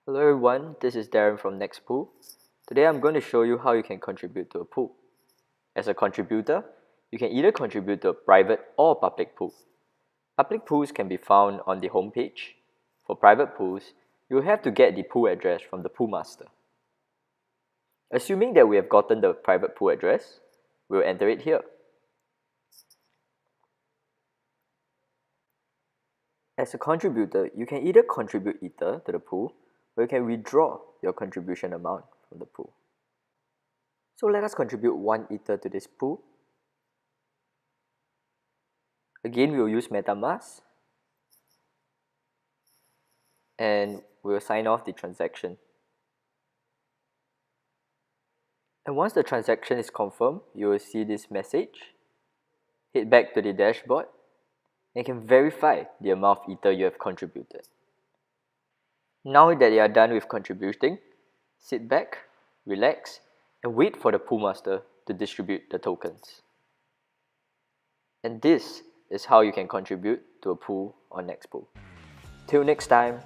Hello everyone, this is Darren from NEXpool. Today I'm going to show you how you can contribute to a pool. As a contributor, you can either contribute to a private or public pool. Public pools can be found on the home page. For private pools, you will have to get the pool address from the pool master. Assuming that we have gotten the private pool address, we will enter it here. As a contributor, you can either contribute Ether to the pool, or you can withdraw your contribution amount from the pool. So let us contribute 1 Ether to this pool. Again, we will use MetaMask, and we will sign off the transaction. And once the transaction is confirmed, you will see this message. Head back to the dashboard, and you can verify the amount of Ether you have contributed. Now that you are done with contributing, sit back, relax, and wait for the pool master to distribute the tokens. And this is how you can contribute to a pool on NEXpool. Till next time.